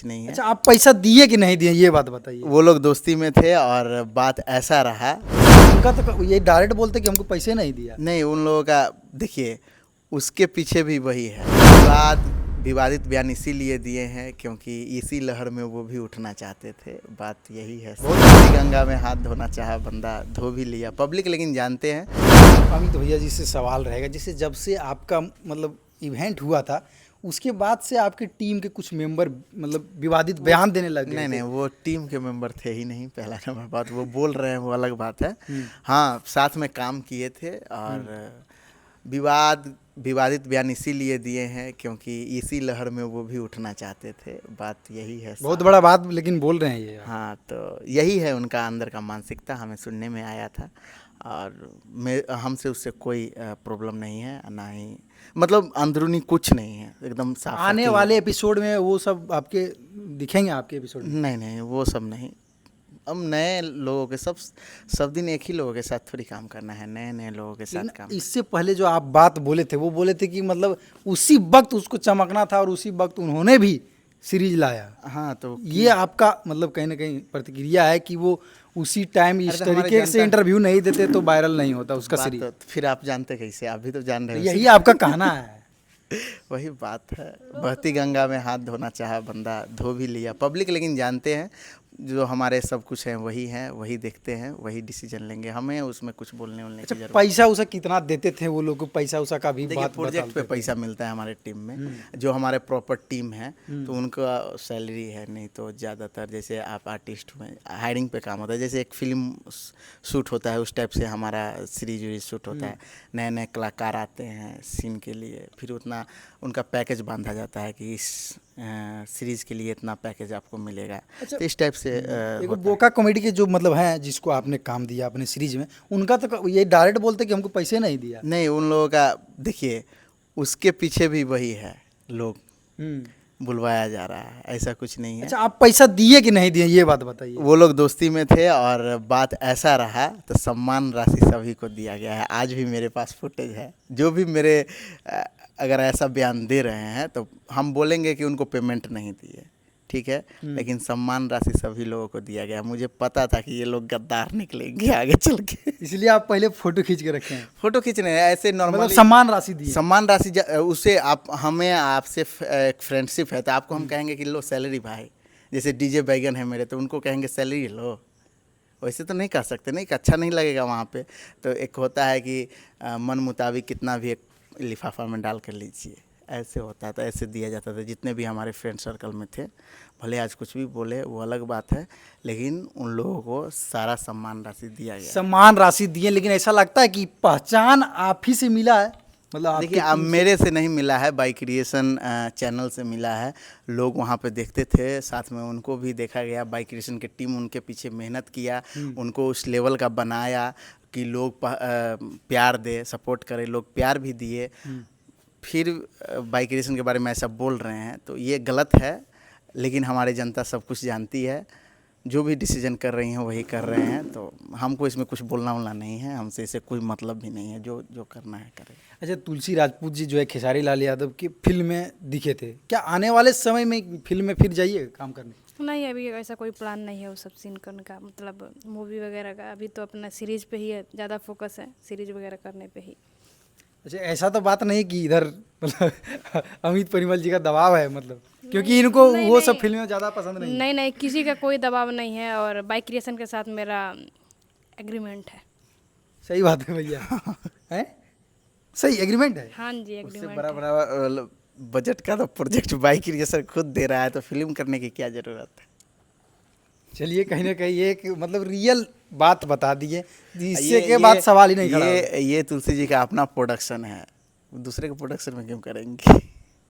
नहीं है। अच्छा, आप पैसा दिए कि नहीं दिए ये बात बताइए। वो लोग दोस्ती में थे और बात ऐसा रहा। उनका तो ये डायरेक्ट बोलते कि हमको पैसे नहीं दिया। नहीं, उन लोगों का देखिए, उसके पीछे भी वही है। विवादित बयान इसीलिए दिए हैं क्योंकि इसी लहर में वो भी उठना चाहते थे। बात यही है। बहुत गंगा में हाथ धोना चाहा बंदा, धो भी लिया पब्लिक, लेकिन जानते हैं। अमित भैया जी से सवाल रहेगा, जैसे जब से आपका मतलब इवेंट हुआ था उसके बाद से आपकी टीम के कुछ मेंबर मतलब विवादित बयान देने लग गए थे। नहीं, वो टीम के मेंबर थे ही नहीं। पहला नंबर बात, वो बोल रहे हैं वो अलग बात है। हाँ, साथ में काम किए थे और विवादित बयान इसीलिए दिए हैं क्योंकि इसी लहर में वो भी उठना चाहते थे। बात यही है। बहुत बड़ा बात लेकिन बोल रहे हैं ये। हाँ, तो यही है उनका अंदर का मानसिकता, हमें सुनने में आया था। और हमसे उससे कोई प्रॉब्लम नहीं है, ना ही मतलब अंदरूनी कुछ नहीं है, एकदम साफ। आने वाले एपिसोड में वो सब आपके दिखेंगे आपके एपिसोड में? नहीं, वो सब नहीं। अब नए लोगों के सब दिन एक ही लोगों के साथ थोड़ी काम करना है, नए लोगों के साथ काम। इससे पहले जो आप बात बोले थे वो बोले थे कि मतलब उसी वक्त उसको चमकना था और उसी वक्त उन्होंने भी सीरीज लाया। हाँ, तो ये आपका मतलब कहीं ना कहीं प्रतिक्रिया है कि वो उसी टाइम इस तो तरीके से इंटरव्यू नहीं देते तो वायरल नहीं होता उसका सीरीज। तो फिर आप जानते कैसे? आप भी तो जान रहे हो। यही आपका कहना है। वही बात है। बहती गंगा में हाथ धोना चाहा बंदा, धो भी लिया पब्लिक, लेकिन जानते हैं जो हमारे सब कुछ हैं वही हैं, वही देखते हैं, वही डिसीजन लेंगे। हमें उसमें कुछ बोलने की अच्छा, जरूरत। पैसा उसा कितना देते थे वो लोग? पैसा उसा का भी देखिए, बात प्रोजेक्ट पे बताते थे। पैसा मिलता है हमारे टीम में। जो हमारे प्रॉपर टीम है तो उनका सैलरी है। नहीं तो ज़्यादातर जैसे आप आर्टिस्ट में हायरिंग पे काम होता है, जैसे एक फिल्म शूट होता है उस टाइप से हमारा सीरीज वीरीज शूट होता है। नए कलाकार आते हैं सीन के लिए, फिर उतना उनका पैकेज बांधा जाता है कि इस सीरीज़ के लिए इतना पैकेज आपको मिलेगा। अच्छा, तो इस टाइप से एक बोका कॉमेडी के जो मतलब हैं जिसको आपने काम दिया अपने सीरीज में, उनका तो ये डायरेक्ट बोलते कि हमको पैसे नहीं दिया। नहीं, उन लोगों का देखिए, उसके पीछे भी वही है। लोग बुलवाया जा रहा है, ऐसा कुछ नहीं है। अच्छा, आप पैसा दिए कि नहीं दिए ये बात बताइए। वो लोग दोस्ती में थे और बात ऐसा रहा तो सम्मान राशि सभी को दिया गया है। आज भी मेरे पास फुटेज है। जो भी मेरे अगर ऐसा बयान दे रहे हैं तो हम बोलेंगे कि उनको पेमेंट नहीं दिए, ठीक है, लेकिन सम्मान राशि सभी लोगों को दिया गया। मुझे पता था कि ये लोग गद्दार निकलेंगे आगे चल के। इसलिए आप पहले फोटो खींच के रखे हैं। फोटो खींचने ऐसे नॉर्मली मतलब सम्मान राशि दी। सम्मान राशि उसे आप हमें आपसे एक फ्रेंडशिप है तो आपको हम कहेंगे कि लो सैलरी भाई। जैसे डीजे बैगन है मेरे, तो उनको कहेंगे सैलरी लो। वैसे तो नहीं कर सकते, नहीं, अच्छा नहीं लगेगा वहाँ पे। तो एक होता है कि मन मुताबिक कितना भी एक लिफाफा में डाल कर लीजिए, ऐसे होता था, ऐसे दिया जाता था। जितने भी हमारे फ्रेंड सर्कल में थे, भले आज कुछ भी बोले वो अलग बात है, लेकिन उन लोगों को सारा सम्मान राशि दिया गया। सम्मान राशि दिए, लेकिन ऐसा लगता है कि पहचान आप ही से मिला है। मतलब देखिए, अब मेरे से नहीं मिला है, बाई क्रिएशन चैनल से मिला है। लोग वहाँ पे देखते थे, साथ में उनको भी देखा गया। बाई क्रिएशन की टीम उनके पीछे मेहनत किया, उनको उस लेवल का बनाया कि लोग प्यार दे, सपोर्ट करे। लोग प्यार भी दिए। फिर बाई क्रिएशन के बारे में ऐसा बोल रहे हैं तो ये गलत है, लेकिन हमारी जनता सब कुछ जानती है। जो भी डिसीजन कर रही हैं वही कर रहे हैं, तो हमको इसमें कुछ बोलना नहीं है। हमसे इसे कोई मतलब भी नहीं है। जो करना है करें। अच्छा, तुलसी राजपूत जी जो है खेसारी लाल यादव की फिल्म में दिखे थे, क्या आने वाले समय में फिल्म में फिर जाइए काम करने? नहीं, अभी ऐसा कोई प्लान नहीं है वो सब सीन करने का, मतलब मूवी वगैरह का। अभी तो अपना सीरीज पे ही है, ज़्यादा फोकस है सीरीज वगैरह करने पे ही। अच्छा, ऐसा तो बात नहीं कि इधर मतलब अमित परिमल जी का दबाव है, मतलब क्योंकि इनको वो सब फिल्में ज़्यादा पसंद नहीं। नहीं, किसी का कोई दबाव नहीं है और बाई क्रिएशन के साथ मेरा एग्रीमेंट है। सही बात है भैया। हैं? सही एग्रीमेंट है। हाँ जी, उससे एग्रीमेंट बड़ा बजट का तो प्रोजेक्ट बाई क्रिएशन खुद दे रहा है, तो फिल्म करने की क्या ज़रूरत है। चलिए, कहीं ना कहीं एक मतलब रियल बात बता दिए, इससे के बाद सवाल ही नहीं खड़ा होगा। ये तुलसी जी का अपना प्रोडक्शन है, दूसरे के प्रोडक्शन में क्यों करेंगे।